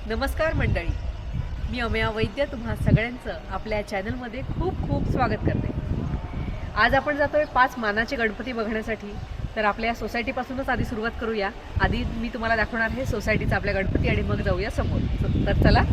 नमस्कार मंडळी, मी अमेया वैद्य तुम्हा सगळ्यांचं आपल्या चॅनलमध्ये खूप खूप स्वागत करते। आज आपण जातोय 5 मानाचे गणपती बघण्यासाठी। तर आपल्या या सोसायटीपासूनच आधी सुरुवात करूया। आधी मी तुम्हाला दाखवणार आहे सोसायटीचा आपल्या गणपती आणि मग जाऊया समोर। तर चला।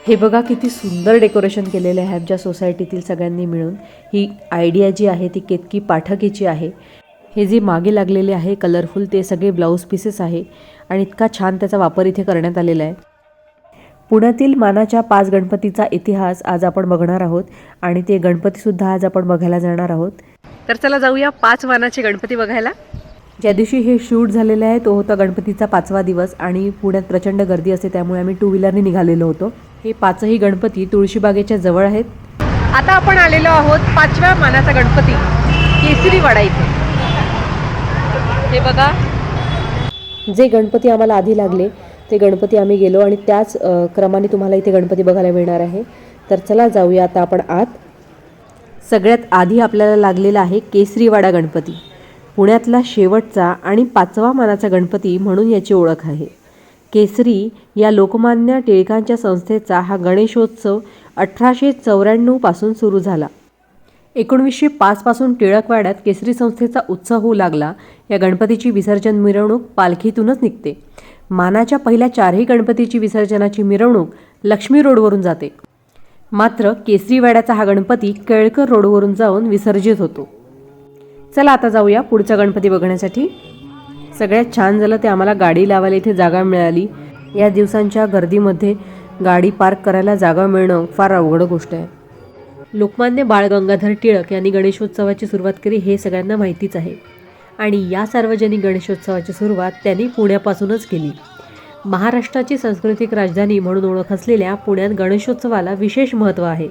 हे बघा किती सुंदर डेकोरेशन केलेले आहे आमच्या सोसायटीतील सगळ्यांनी मिळून। ही आयडिया जी आहे ती केतकी पाठकीची आहे। हे जे मागे लागलेले आहे कलरफुल ते सगळे ब्लाउज पीसेस आहे आणि इतका छान त्याचा वापर इथे करण्यात आलेला आहे। पुण्यातील मानाच्या 5 गणपतीचा इतिहास आज आपण बघणार आहोत आणि ते गणपती सुद्धा आज आपण बघायला जाणार आहोत। तर चला जाऊया 5 मानाचे गणपती बघायला। ज्या दिवशी हे शूट झालेले आहे तो होता गणपतीचा 5वा दिवस आणि पुण्यात प्रचंड गर्दी असते, त्यामुळे आम्ही 2 व्हीलरने निघालेलो होतो। हे 5ही गणपती तुळशीबागेच्या जवळ आहेत। आता आपण आलेलो आहोत 5व्या मानाचा गणपती केसरीवाडा इथे। हे बघा, जे गणपती आम्हाला आधी लागले ते गणपती आम्ही गेलो आणि त्याच क्रमाने तुम्हाला इथे गणपती बघायला मिळणार आहे। तर चला जाऊया आता आपण आत। सगळ्यात आधी आपल्याला लागलेला आहे केसरीवाडा गणपती। पुण्यातला शेवटचा आणि 5वा मानाचा गणपती म्हणून याची ओळख आहे। केसरी या लोकमान्य टिळकांच्या संस्थेचा हा गणेशोत्सव 1894 पासून सुरू झाला। 1905 पासून टिळकवाड्यात केसरी संस्थेचा उत्सव होऊ लागला। या गणपतीची विसर्जन मिरवणूक पालखीतूनच निघते। मानाच्या पहिल्या 4ही गणपतीची विसर्जनाची मिरवणूक लक्ष्मी रोडवरून जाते, मात्र केसरीवाड्याचा हा गणपती केळकर रोडवरून जाऊन विसर्जित होतो। चला आता जाऊया पुढचा गणपती बघण्यासाठी। सगळ्यात छान झालं ते आम्हाला गाडी लावायला इथे जागा मिळाली। या दिवसांच्या गर्दीमध्ये गाडी पार्क करायला जागा मिळणं फार अवघड गोष्ट आहे। लोकमान्य बाळ गंगाधर टिळक यांनी गणेशोत्सवाची सुरुवात केली हे सगळ्यांना माहितीच आहे आणि या सार्वजनिक गणेशोत्सवाची सुरुवात त्यांनी पुण्यापासूनच केली। महाराष्ट्राची सांस्कृतिक राजधानी म्हणून ओळख असलेल्या पुण्यात गणेशोत्सवाला विशेष महत्त्व आहे।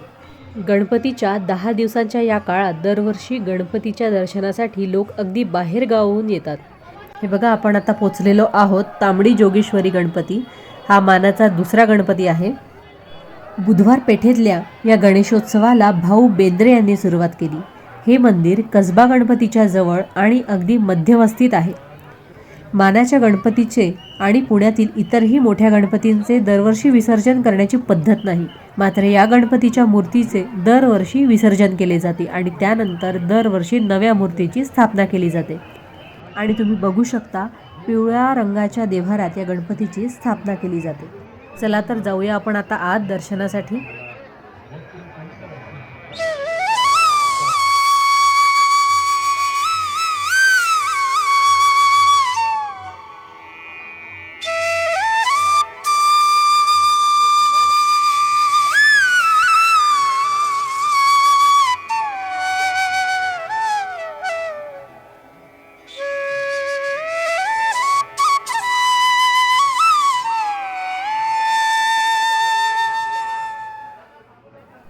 गणपतीच्या 10 दिवसांच्या या काळात दरवर्षी गणपतीच्या दर्शनासाठी लोक अगदी बाहेर गावाहून येतात। हे बघा, आपण आता पोचलेलो आहोत तांबडी जोगेश्वरी गणपती। हा मानाचा दुसरा गणपती आहे। बुधवार पेठेतल्या या गणेशोत्सवाला भाऊ बेंद्रे यांनी सुरुवात केली। हे मंदिर कसबा गणपतीच्या जवळ आणि अगदी मध्यवस्थित आहे। मानाच्या गणपतीचे आणि पुण्यातील इतरही मोठ्या गणपतींचे दरवर्षी विसर्जन करण्याची पद्धत नाही, मात्र या गणपतीच्या मूर्तीचे दरवर्षी विसर्जन केले जाते आणि त्यानंतर दरवर्षी नव्या मूर्तीची स्थापना केली जाते। आणि तुम्ही बघू शकता पिवळ्या रंगाच्या देव्हाऱ्यात या गणपतीची स्थापना केली जाते। चला तर जाऊया आपण आता आत दर्शनासाठी।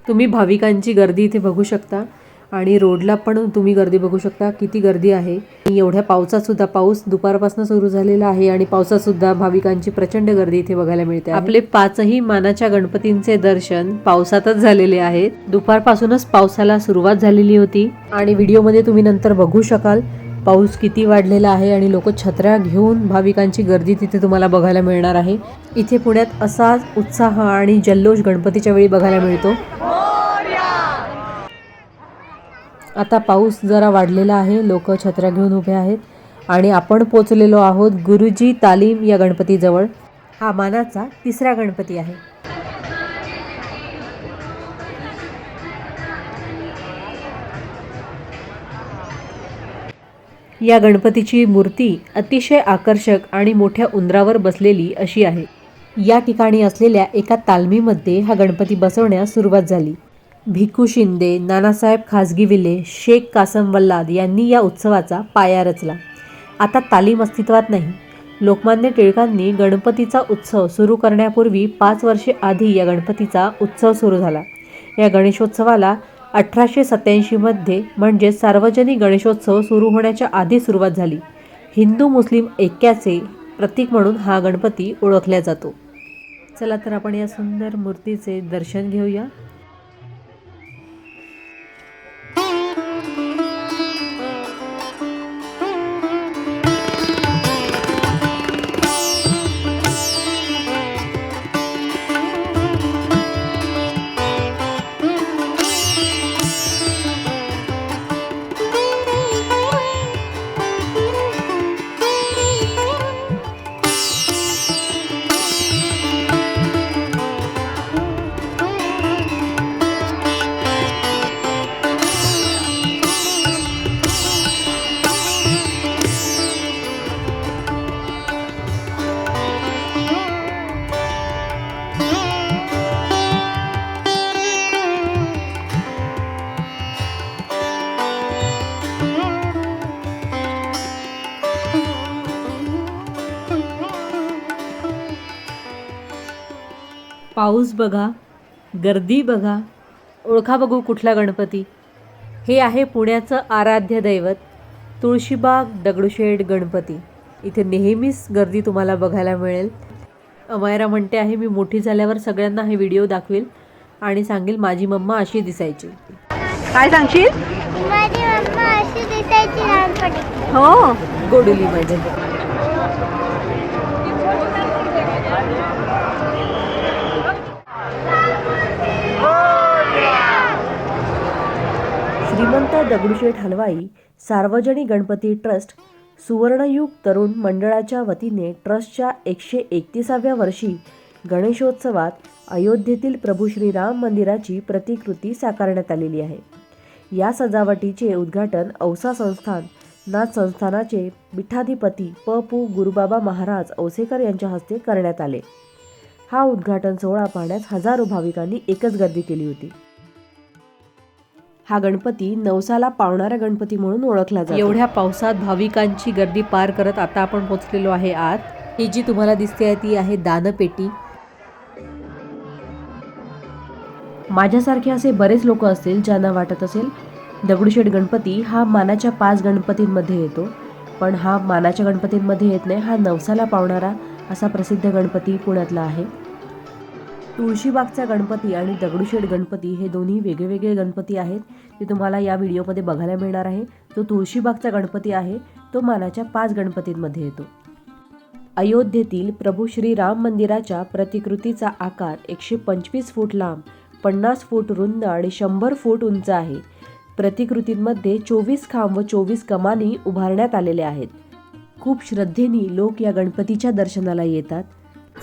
तुम्ही भाविकांची गर्दी इथे बघू शकता आणि रोडला पण तुम्ही गर्दी बघू शकता, किती गर्दी आहे। एवढ्या पावसात सुद्धा, पाऊस दुपारपासून सुरू झालेला आहे आणि पावसात सुद्धा भाविकांची प्रचंड गर्दी इथे बघायला मिळते। आपले 5ही मानाच्या गणपतींचे दर्शन पावसातच झालेले आहेत। दुपारपासूनच पावसाला सुरुवात झालेली होती आणि व्हिडिओमध्ये तुम्ही नंतर बघू शकाल पाऊस किती वाढलेला आहे आणि लोक छत्र्या घेऊन भाविकांची गर्दी तिथे तुम्हाला बघायला मिळणार आहे। इथे पुण्यात असाच उत्साह आणि जल्लोष गणपतीच्या वेळी बघायला मिळतो। आता पाऊस जरा वाढलेला आहे, लोक छत्र्या घेऊन उभे आहेत आणि आपण पोचलेलो आहोत गुरुजी तालीम या गणपतीजवळ। हा मानाचा 3रा गणपती आहे। या गणपतीची मूर्ती अतिशय आकर्षक आणि मोठ्या उंदरावर बसलेली अशी आहे। या ठिकाणी असलेल्या एका तालमीमध्ये हा गणपती बसवण्यास सुरुवात झाली। भिकू शिंदे, नानासाहेब खाजगीविले, शेख कासम वल्लाद यांनी या उत्सवाचा पाया रचला। आता तालीम अस्तित्वात नाही। लोकमान्य टिळकांनी गणपतीचा उत्सव सुरू करण्यापूर्वी 5 वर्षे आधी या गणपतीचा उत्सव सुरू झाला. या गणेशोत्सवाला 1887 मध्ये म्हणजे सार्वजनिक गणेशोत्सव सुरू होण्याच्या आधी सुरुवात झाली. हिंदू मुस्लिम ऐक्याचे प्रतीक म्हणून हा गणपती ओळखला जातो. चला तर आपण या सुंदर मूर्तीचे दर्शन घेऊया. पाऊस बघा, गर्दी बघा, ओळखा बघू कुठला गणपती. हे आहे पुण्याचं आराध्य दैवत तुळशीबाग दगडूशेठ गणपती. इथे नेहमीच गर्दी तुम्हाला बघायला मिळेल. अमयरा म्हणते आहे मी मोठी झाल्यावर सगळ्यांना हे व्हिडिओ दाखवेल आणि सांगेल माझी मम्मा अशी दिसायची. काय सांगशील? माझी मम्मा अशी दिसायची लहानपणी. हो गोडुली माझी. श्रीमंत दगडूशेठ हलवाई सार्वजनिक गणपती ट्रस्ट सुवर्णयुग तरुण मंडळाच्या वतीने ट्रस्टच्या 131व्या वर्षी गणेशोत्सवात अयोध्येतील प्रभू श्रीराम मंदिराची प्रतिकृती साकारण्यात आलेली आहे. या सजावटीचे उद्घाटन औसा संस्थान नाथ संस्थानाचे पीठाधिपती पु गुरुबाबा महाराज औसेकर यांच्या हस्ते करण्यात आले. हा उद्घाटन सोहळा पाहण्यास हजारो भाविकांनी एकच गर्दी केली होती. हा गणपती नवसाला पावणारा गणपती म्हणून ओळखला जातो. एवढ्या पावसात भाविकांची गर्दी पार करत आता आपण पोहोचलेलो आहे आत. ही जी तुम्हाला दिसते आहे ती आहे दानपेटी. माझ्यासारखे असे बरेच लोक असतील ज्यांना वाटत असेल दगडूशेठ गणपती हा मानाच्या 5 गणपतींमध्ये येतो, पण हा मानाच्या गणपतींमध्ये येत नाही. हा नवसाला पावणारा असा प्रसिद्ध गणपती पुण्यातला आहे. तुळशीबागचा गणपती आणि दगडूशेठ गणपती हे दोन्ही वेगवेगळे गणपती आहेत. ते तुम्हाला या व्हिडिओमध्ये बघायला मिळणार आहे. जो तुळशीबागचा गणपती आहे तो मानाच्या 5 गणपतींमध्ये येतो. अयोध्येतील प्रभू श्रीराम मंदिराच्या प्रतिकृतीचा आकार 125 फूट लांब, 50 फूट रुंद आणि 100 फूट उंच आहे. प्रतिकृतींमध्ये 24 खांब व 24 कमानी उभारण्यात आलेल्या आहेत. खूप श्रद्धेने लोक या गणपतीच्या दर्शनाला येतात.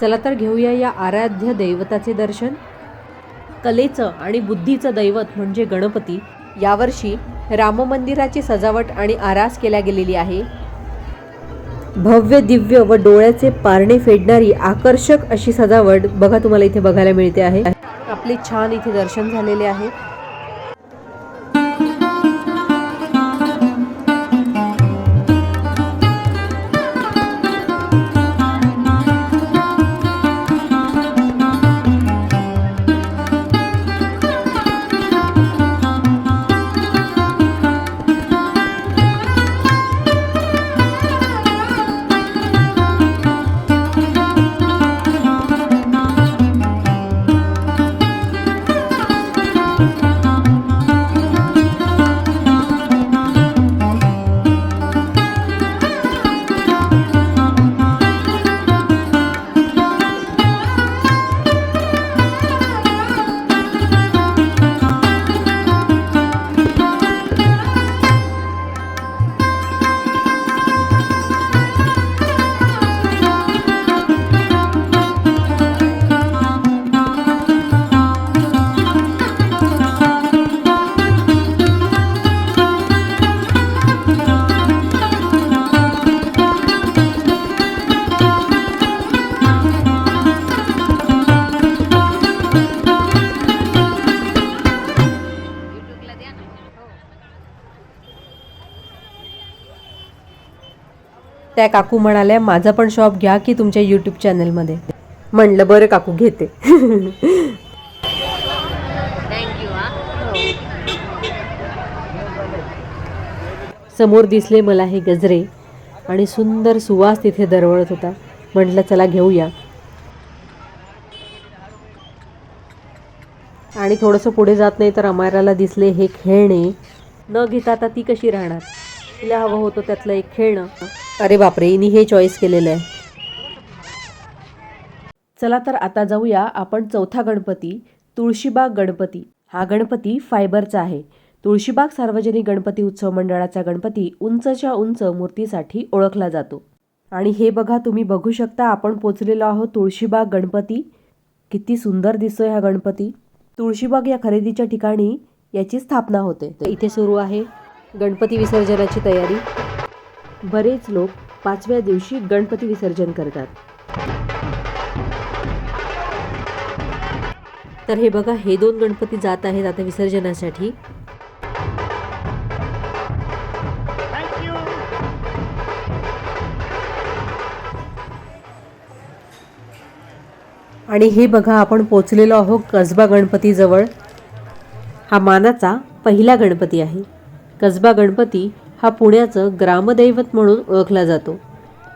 चला तर घेऊया या आराध्य दैवताचे दर्शन. कलेचं आणि बुद्धीचं दैवत म्हणजे गणपती. यावर्षी राम मंदिराची सजावट आणि आरास केल्या गेलेली आहे. भव्य दिव्य व डोळ्याचे पारणे फेडणारी आकर्षक अशी सजावट बघा तुम्हाला इथे बघायला मिळते आहे. आपले छान इथे दर्शन झालेले आहे. त्या काकू म्हणाल्या माझा पण शॉप घ्या की तुमच्या यूट्यूब चॅनलमध्ये. म्हणलं बरं काकू घेते. समोर दिसले मला हे गजरे आणि सुंदर सुवास तिथे दरवळत होता. म्हटलं चला घेऊया. आणि थोडंसं पुढे जात नाही तर अमायराला दिसले हे खेळणे. न घेता आता ती कशी राहणार, तिला हवं होतं त्यातलं एक खेळणं. अरे बापरे, हिने हे चॉईस केलेलं आहे. चला तर आता जाऊया आपण चौथा गणपती, तुळशीबाग गणपती. हा गणपती फायबरचा आहे. तुळशीबाग सार्वजनिक गणपती उत्सव मंडळाचा गणपती उंचच्या उंच मूर्तीसाठी ओळखला जातो. आणि हे बघा, तुम्ही बघू शकता आपण पोचलेलो आहोत तुळशीबाग गणपती. किती सुंदर दिसतोय हा गणपती. तुळशीबाग या खरेदीच्या ठिकाणी याची स्थापना होते. इथे सुरू आहे गणपती विसर्जनाची तयारी. बरेच लोक 5व्या दिवशी गणपती विसर्जन करतात. तर हे बघा, हे 2 गणपती जात आहेत आता विसर्जनासाठी. आणि हे बघा, आपण पोचलेलो आहोत कसबा गणपती जवळ. हा मानाचा पहिला गणपती आहे. कसबा गणपती हा पुण्याचं ग्रामदैवत म्हणून ओळखला जातो.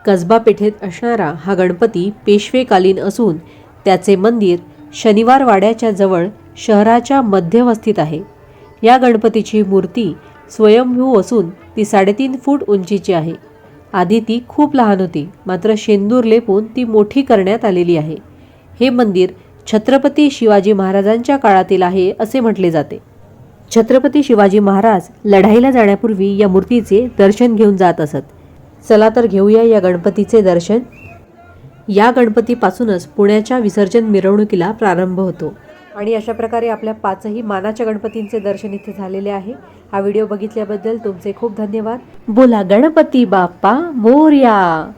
कसबा पेठेत असणारा हा गणपती पेशवेकालीन असून त्याचे मंदिर शनिवार वाड्याच्या जवळ शहराच्या मध्यवस्थित आहे. या गणपतीची मूर्ती स्वयंभू असून ती 3.5 फूट उंचीची आहे. आधी ती खूप लहान होती, मात्र शेंदूर लेपून ती मोठी करण्यात आलेली आहे. हे मंदिर छत्रपती शिवाजी महाराजांच्या काळातील आहे असे म्हटले जाते. छत्रपती शिवाजी महाराज लढाईला जाण्यापूर्वी या मूर्तीचे दर्शन घेऊन जात असत. चला तर घेऊया या गणपतीचे दर्शन. या गणपतीपासूनच पुण्याच्या विसर्जन मिरवणुकीला प्रारंभ होतो. आणि अशा प्रकारे आपल्या 5ही मानाच्या गणपतींचे दर्शन इथे झालेले आहे. हा व्हिडिओ बघितल्याबद्दल तुमचे खूप धन्यवाद. बोला गणपती बाप्पा मोरया.